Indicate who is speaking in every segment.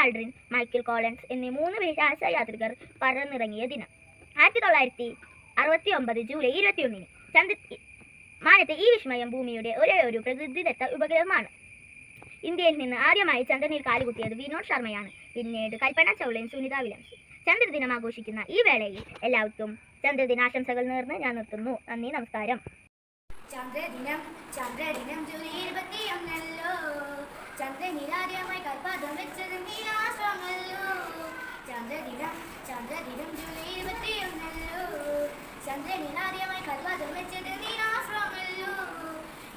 Speaker 1: Aldrin, Michael കോളൻസ് എന്നീ 3 ബഹിരാകാശ യാത്രികർ പറന്നിറങ്ങിയ ദിനം. 1969 ജൂലൈ 21-ന് മാനത്തെ ഈ വിസ്മയം ഭൂമിയുടെ ഒരേയൊരു പ്രകൃതിദത്ത ഉപഗ്രഹമാണ്. ഇന്ത്യയിൽ നിന്ന് ആദ്യമായി ചന്ദ്രനിൽ കാലുകുത്തിയത് വിനോദ് ശർമ്മയാണ്. പിന്നീട് കൽപ്പന ചൗളയും സുനിത വില്യംസും. ചന്ദ്രദിനം ആഘോഷിക്കുന്ന ഈ വേളയിൽ എല്ലാവർക്കും ചന്ദ്രദിനാശംസകൾ നേർന്ന് ഞാൻ നിർത്തുന്നു. നന്ദി, നമസ്കാരം.
Speaker 2: ചന്ദ്രദിനം ജൂലൈ 21 ചന്ദ്രനിലാദ്യമായി കൽപ്പാദം വെച്ചത് നീലാശ്രമല്ലോ. ചന്ദ്രദിനം ജൂലൈ 21 ചന്ദ്രനിലാദ്യമായി കൽപ്പാദം വെച്ചത് നീലാശ്രമല്ലോ.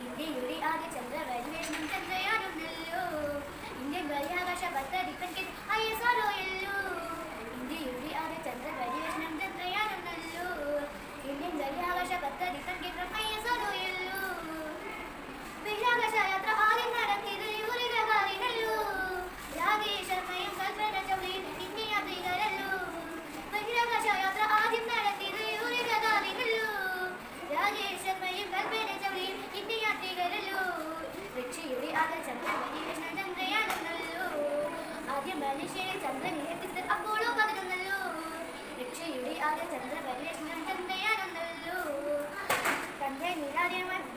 Speaker 2: ഇന്ത്യയുടെ ആദ്യ ചന്ദ്രപര്യവേഷണം ചന്ദ്രയാനൊന്നല്ലോ. ഇന്ത്യൻ ബഹിരാകാശ പദ്ധതി ISRO-യല്ലോ. ഇന്ത്യയുടെ ആദ്യ ചന്ദ്രപര്യവേഷണം ചന്ദ്രയാനൊന്നല്ലോ. ഇന്ത്യൻ ബഹിരാകാശ പദ്ധതി ISRO-യല്ലോ. ബഹിരാകാശ യാത്ര ആദ്യം നടത്തിയത് യൂറി ഗഗാറിനല്ലോ. രാകേഷ് ശർമ്മയും കൽപ്പന ചൗളയും ഇന്ത്യൻ യാത്രികരല്ലോ. ബഹിരാകാശ യാത്ര ആദ്യം നടത്തിയത് യൂറി ഗഗാറിനല്ലോ. രാകേഷ് ശർമ്മയും കൽപ്പന ചൗളയും ഇന്ത്യൻ യാത്രികരല്ലോ. റഷ്യയുടെ ആദ്യ ചന്ദ്രപര്യവേഷണം ചന്ദ്രയാനൊന്നല്ലോ. ആദ്യം മനുഷ്യരെ ചന്ദ്രനിൽ എത്തിച്ചത് അപ്പോളോ 11. റഷ്യയുടെ ആദ്യ ചന്ദ്രപര്യവേഷണം ചന്ദ്രയാനൊന്നല്ലോ. ചന്ദ്രനിലാദ്യമായി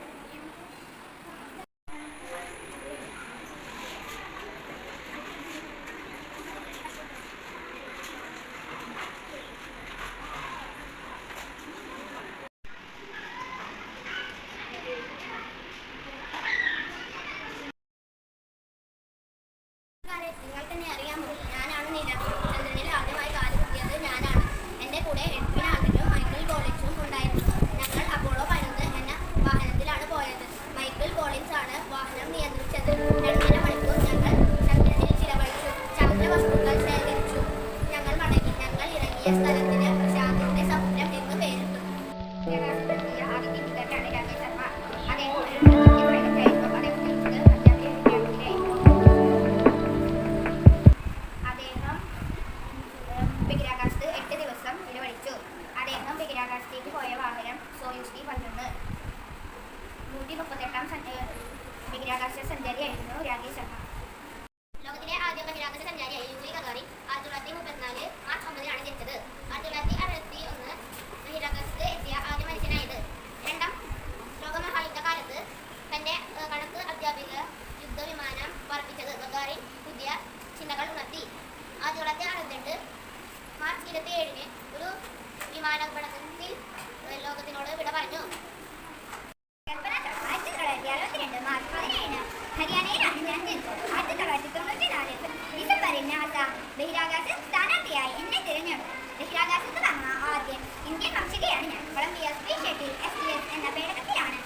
Speaker 2: നിങ്ങൾ തന്നെ അറിയാമോ, ഞാനാണ് നീല. ചന്ദ്രനിൽ ആദ്യമായി കാലുകുത്തിയത് ഞാനാണ്. എൻ്റെ കൂടെ എഡ്വിൻ ആൽഡ്രിനും മൈക്കിൾ കോളിൻസും ഉണ്ടായിരുന്നു. ഞങ്ങൾ അപ്പോളോ 11 എന്ന വാഹനത്തിലാണ് പോയത്. മൈക്കിൾ കോളിൻസ് ആണ് വാഹനം നിയന്ത്രിച്ചത്. 2.5 മണിക്കൂർ ഞങ്ങൾ ചന്ദ്രനിൽ ചിലവഴിച്ചു. ചാന്ദ്രവസ്തുക്കൾ ശേഖരിച്ചു. ഞങ്ങൾ മടങ്ങി. ഞങ്ങൾ ഇറങ്ങിയ സ്ഥലത്തിന് ശാന്തിയുടെ സമുദ്രം എന്ന് പേരിട്ടു. ആദ്യ ഇന്ത്യക്കാരനാണ് രാകേഷ് ശർമ്മ. അദ്ദേഹം ഒരു ഇന്ത്യൻ പൈലറ്റായിരുന്നു. അദ്ദേഹം ബഹിരാകാശത്ത് 8 ദിവസം ചിലവഴിച്ചു. അദ്ദേഹം ബഹിരാകാശത്തേക്ക് പോയ വാഹനം സോയൂസ് T-11. 138ാം ബഹിരാകാശ സഞ്ചാരിയായിരുന്നു രാകേഷ് ശർമ്മ. ലോകത്തിലെ ആദ്യ ബഹിരാകാശ സഞ്ചാരിയായ യൂറി ഗഗാറിൻ 1934 മാർച്ച് 9-നാണ് ജനിച്ചത്. 1961 ബഹിരാകാശത്ത് എത്തിയ ആദ്യ മനുഷ്യനായത്. രണ്ടാം ലോകമഹായുദ്ധകാലത്ത് തന്റെ കണക്ക് അധ്യാപിക യുദ്ധവിമാനം പറപ്പിച്ചത് ഗഗാറിൻ പുതിയ ചിന്തകൾ ഉണർത്തി. 1962 മാർച്ച് 27-ന് ഒരു വിമാനാപകടത്തിൽ ലോകത്തിനോട് വിട പറഞ്ഞു. കൽപ്പന ചൗള 1962 മാർച്ച് 17-ന് ഹരിയാനയിലാണ് ഞാൻ ജനിച്ചത്. 1994 ഡിസംബറിന് ആസാം ബഹിരാകാശ സ്ഥാനാർത്ഥിയായി എന്നെ തിരഞ്ഞെടുത്തു. ബഹിരാകാശത്ത് വന്ന ആദ്യ ഇന്ത്യൻ വംശജയാണ് ഞാൻ. കൊളംബിയ സ്പേസ് ഷട്ടിൽ STS എന്ന പേടകത്തിലാണ്